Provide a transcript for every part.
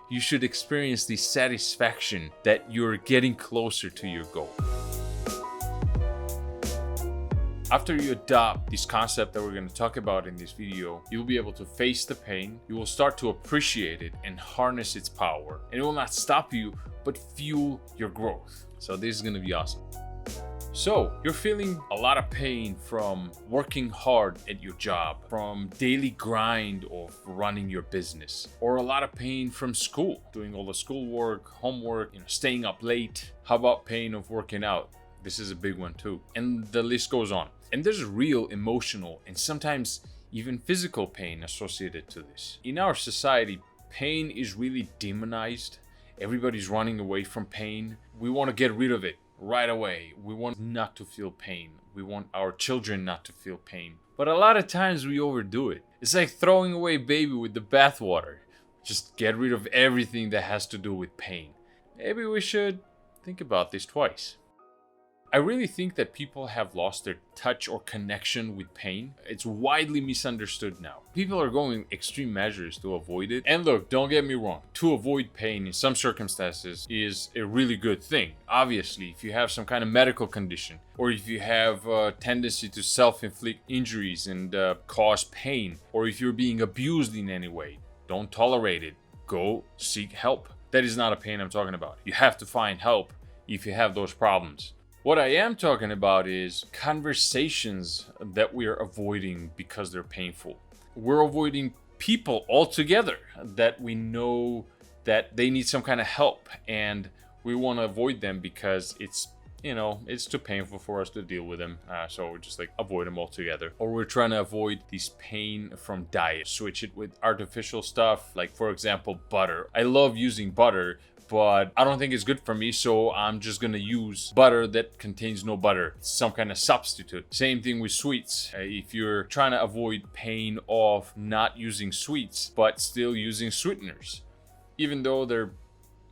you should experience the satisfaction that you're getting closer to your goal. After you adopt this concept that we're going to talk about in this video, you'll be able to face the pain, you will start to appreciate it and harness its power. And it will not stop you, but fuel your growth. So this is going to be awesome. So you're feeling a lot of pain from working hard at your job, from daily grind of running your business, or a lot of pain from school, doing all the schoolwork, homework, staying up late. How about pain of working out? This is a big one too. And the list goes on. And there's real emotional and sometimes even physical pain associated to this. In our society, pain is really demonized. Everybody's running away from pain. We want to get rid of it right away. We want not to feel pain. We want our children not to feel pain. But a lot of times we overdo it. It's like throwing away baby with the bathwater. Just get rid of everything that has to do with pain. Maybe we should think about this twice. I really think that people have lost their touch or connection with pain. It's widely misunderstood now. People are going extreme measures to avoid it. And look, don't get me wrong. To avoid pain in some circumstances is a really good thing. Obviously, if you have some kind of medical condition, or if you have a tendency to self-inflict injuries and cause pain, or if you're being abused in any way, don't tolerate it. Go seek help. That is not a pain I'm talking about. You have to find help if you have those problems. What I am talking about is conversations that we are avoiding because they're painful. We're avoiding people altogether that we know that they need some kind of help, and we want to avoid them because it's too painful for us to deal with them. So we just avoid them altogether. Or we're trying to avoid this pain from diet. Switch it with artificial stuff, like for example, butter. I love using butter, but I don't think it's good for me, so I'm just gonna use butter that contains no butter, some kind of substitute. Same thing with sweets. If you're trying to avoid pain of not using sweets, but still using sweeteners, even though they're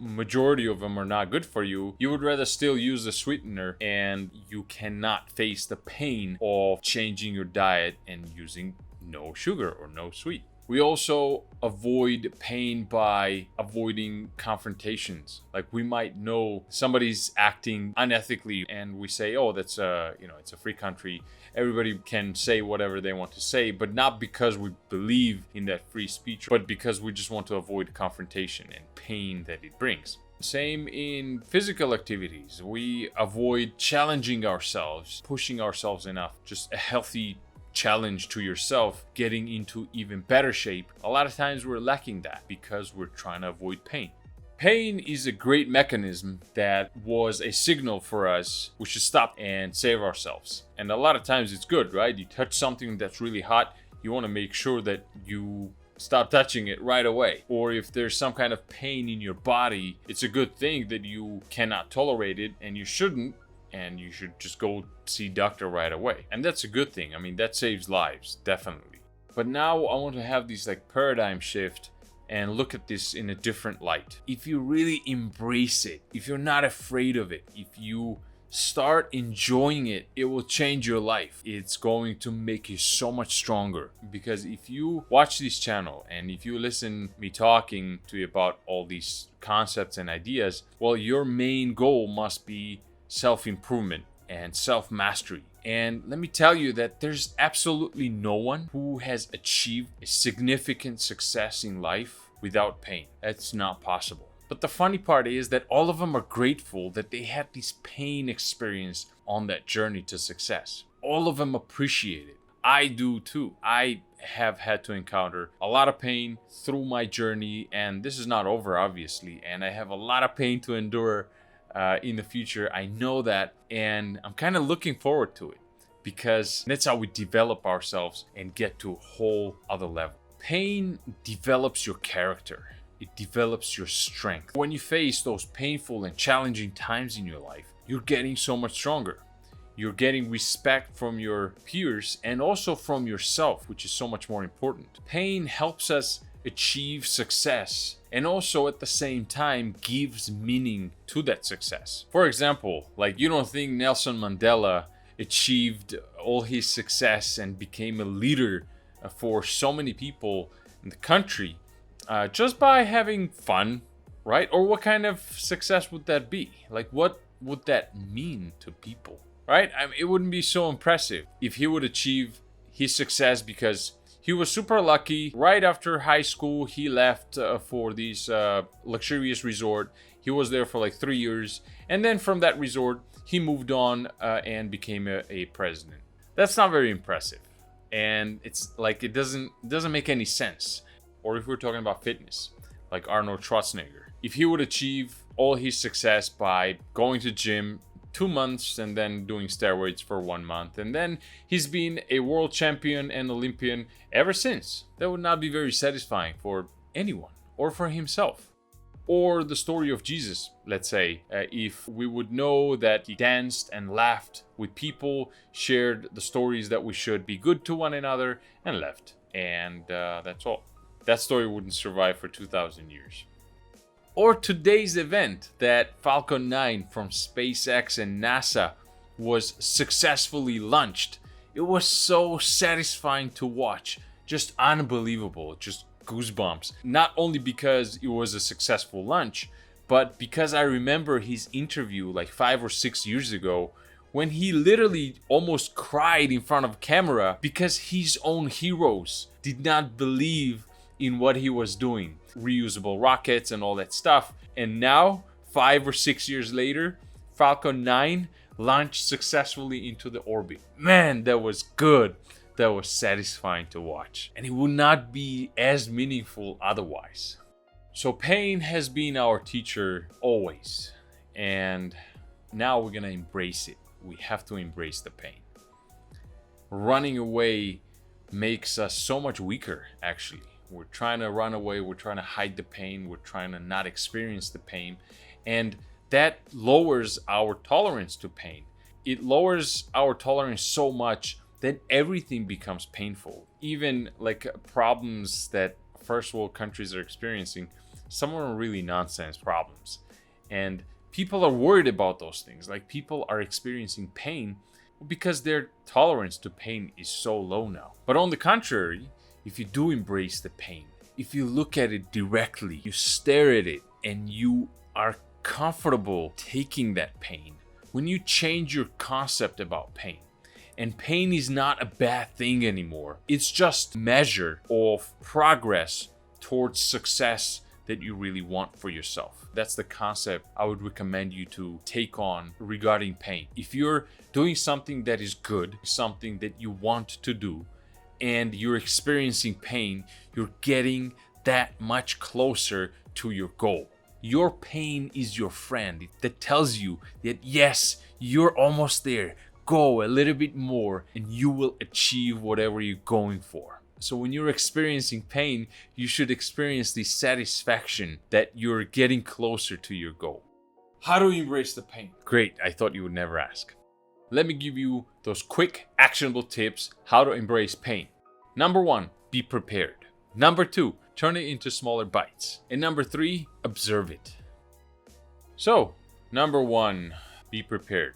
majority of them are not good for you, you would rather still use the sweetener, and you cannot face the pain of changing your diet and using no sugar or no sweet. We also avoid pain by avoiding confrontations. Like we might know somebody's acting unethically and we say, oh, that's it's a free country. Everybody can say whatever they want to say, but not because we believe in that free speech, but because we just want to avoid confrontation and pain that it brings. Same in physical activities. We avoid challenging ourselves, pushing ourselves enough, just a healthy challenge to yourself, getting into even better shape. A lot of times we're lacking that because we're trying to avoid pain. Pain is a great mechanism that was a signal for us we should stop and save ourselves. And a lot of times it's good, right? You touch something that's really hot, you want to make sure that you stop touching it right away. Or if there's some kind of pain in your body, it's a good thing that you cannot tolerate it, and you shouldn't, and you should just go see doctor right away. And that's a good thing. I mean, that saves lives, definitely. But now I want to have this paradigm shift and look at this in a different light. If you really embrace it, if you're not afraid of it, if you start enjoying it, it will change your life. It's going to make you so much stronger. Because if you watch this channel and if you listen me talking to you about all these concepts and ideas, well, your main goal must be self-improvement and self-mastery. And let me tell you that there's absolutely no one who has achieved a significant success in life without pain. That's not possible. But the funny part is that all of them are grateful that they had this pain experience on that journey to success. All of them appreciate it. I do too. I have had to encounter a lot of pain through my journey, and this is not over, obviously. And I have a lot of pain to endure in the future. I know that, and I'm kind of looking forward to it because that's how we develop ourselves and get to a whole other level. Pain develops your character. It develops your strength. When you face those painful and challenging times in your life, you're getting so much stronger. You're getting respect from your peers and also from yourself, which is so much more important. Pain helps us achieve success and also at the same time gives meaning to that success. For example, you don't think Nelson Mandela achieved all his success and became a leader for so many people in the country Just by having fun, right? Or what kind of success would that be? Like, what would that mean to people, right? I mean, it wouldn't be so impressive if he would achieve his success because he was super lucky. Right after high school, he left for this luxurious resort. He was there for like 3 years. And then from that resort, he moved on and became a president. That's not very impressive. And it's like, it doesn't make any sense. Or if we're talking about fitness, like Arnold Schwarzenegger, if he would achieve all his success by going to gym 2 months and then doing steroids for 1 month, and then he's been a world champion and Olympian ever since, that would not be very satisfying for anyone or for himself. Or the story of Jesus, let's say, if we would know that he danced and laughed with people, shared the stories that we should be good to one another, and left. And that's all. That story wouldn't survive for 2,000 years. Or today's event that Falcon 9 from SpaceX and NASA was successfully launched. It was so satisfying to watch. Just unbelievable. Just goosebumps. Not only because it was a successful launch, but because I remember his interview like 5 or 6 years ago when he literally almost cried in front of camera because his own heroes did not believe in what he was doing. Reusable rockets and all that stuff. And now, 5 or 6 years later, Falcon 9 launched successfully into the orbit. Man, that was good. That was satisfying to watch. And it would not be as meaningful otherwise. So pain has been our teacher always. And now we're gonna embrace it. We have to embrace the pain. Running away makes us so much weaker, actually. We're trying to run away, we're trying to hide the pain, we're trying to not experience the pain. And that lowers our tolerance to pain. It lowers our tolerance so much that everything becomes painful. Even like problems that first world countries are experiencing, some are really nonsense problems. And people are worried about those things. Like people are experiencing pain because their tolerance to pain is so low now. But on the contrary, if you do embrace the pain, if you look at it directly, you stare at it and you are comfortable taking that pain, when you change your concept about pain, and pain is not a bad thing anymore, it's just a measure of progress towards success that you really want for yourself. That's the concept I would recommend you to take on regarding pain. If you're doing something that is good, something that you want to do, and you're experiencing pain, you're getting that much closer to your goal. Your pain is your friend that tells you that yes, you're almost there. Go a little bit more and you will achieve whatever you're going for. So when you're experiencing pain, you should experience the satisfaction that you're getting closer to your goal. How do you embrace the pain? Great, I thought you would never ask. Let me give you those quick, actionable tips how to embrace pain. Number 1, be prepared. Number 2, turn it into smaller bites. And number 3, observe it. So, number 1, be prepared.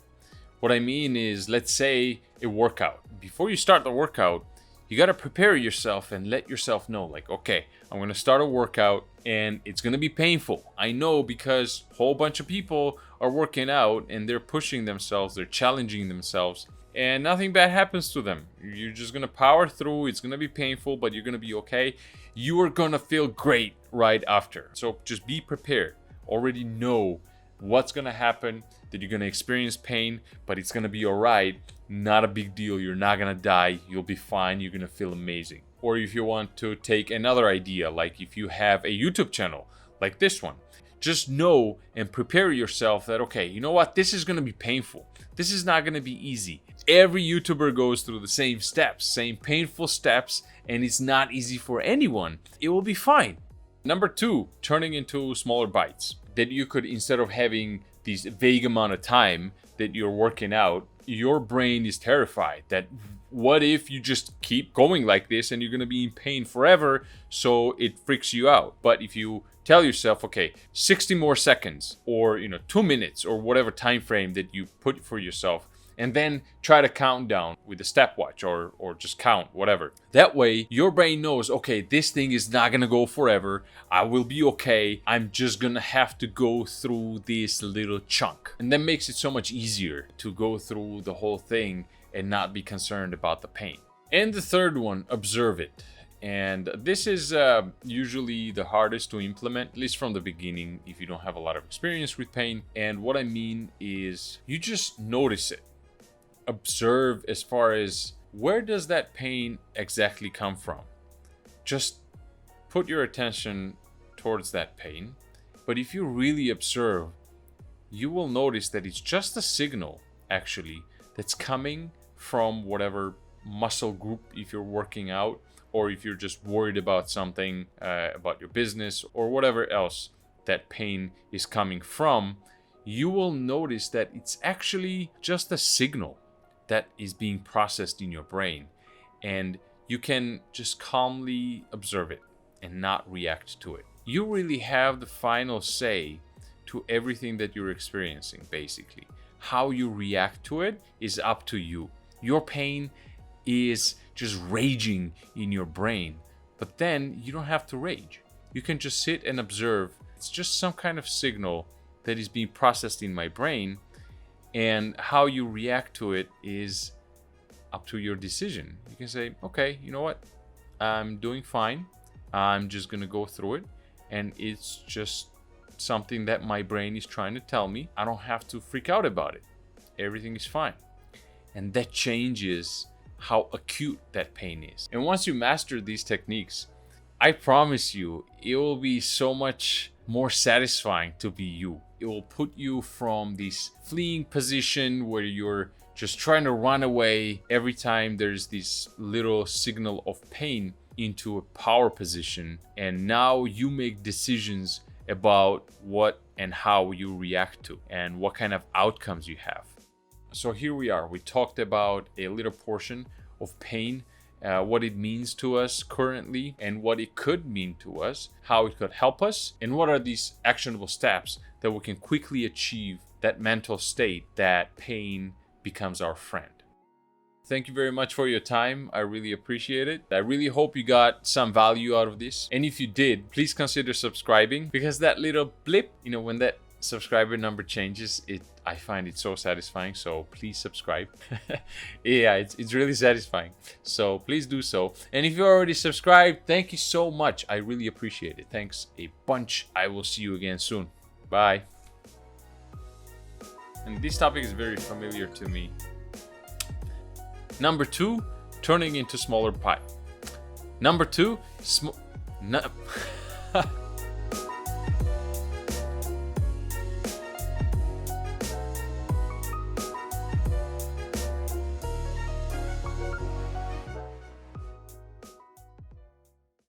What I mean is, let's say a workout. Before you start the workout, you got to prepare yourself and let yourself know, like, okay, I'm going to start a workout and it's going to be painful. I know because a whole bunch of people are working out and they're pushing themselves, they're challenging themselves, and nothing bad happens to them. You're just going to power through. It's going to be painful, but you're going to be okay. You are going to feel great right after. So just be prepared. Already know what's going to happen, that you're going to experience pain, but it's going to be all right. Not a big deal. You're not going to die. You'll be fine. You're going to feel amazing. Or if you want to take another idea, like if you have a YouTube channel like this one, just know and prepare yourself that, okay, you know what? This is going to be painful. This is not going to be easy. Every YouTuber goes through the same steps, same painful steps, and it's not easy for anyone. It will be fine. Number 2, turning into smaller bites. That you could, instead of having this vague amount of time that you're working out, your brain is terrified that what if you just keep going like this and you're going to be in pain forever, so it freaks you out. But if you tell yourself, okay, 60 more seconds or 2 minutes or whatever time frame that you put for yourself, and then try to count down with a stopwatch or just count, whatever. That way your brain knows, okay, this thing is not gonna go forever. I will be okay. I'm just gonna have to go through this little chunk. And that makes it so much easier to go through the whole thing and not be concerned about the pain. And the third one, observe it. And this is usually the hardest to implement, at least from the beginning, if you don't have a lot of experience with pain. And what I mean is you just notice it. Observe as far as where does that pain exactly come from. Just put your attention towards that pain. But if you really observe, you will notice that it's just a signal, actually, that's coming from whatever muscle group, if you're working out, or if you're just worried about something, about your business, or whatever else that pain is coming from. You will notice that it's actually just a signal that is being processed in your brain, and you can just calmly observe it and not react to it. You really have the final say to everything that you're experiencing, basically. How you react to it is up to you. Your pain is just raging in your brain, but then you don't have to rage. You can just sit and observe. It's just some kind of signal that is being processed in my brain, and how you react to it is up to your decision. You can say, okay, you know what? I'm doing fine. I'm just gonna go through it, and it's just something that my brain is trying to tell me. I don't have to freak out about it. Everything is fine. And that changes how acute that pain is. And once you master these techniques, I promise you, it will be so much more satisfying to be you. It will put you from this fleeing position where you're just trying to run away every time there's this little signal of pain into a power position. And now you make decisions about what and how you react to and what kind of outcomes you have. So here we are. We talked about a little portion of pain, what it means to us currently, and what it could mean to us, how it could help us, and what are these actionable steps that we can quickly achieve that mental state that pain becomes our friend. Thank you very much for your time. I really appreciate it. I really hope you got some value out of this. And if you did, please consider subscribing, because that little blip, when that subscriber number changes, I find it so satisfying. So please subscribe. Yeah, it's really satisfying. So please do so. And if you're already subscribed, thank you so much. I really appreciate it. Thanks a bunch. I will see you again soon. Bye. And this topic is very familiar to me. Number 2, turning into smaller pie. Number 2,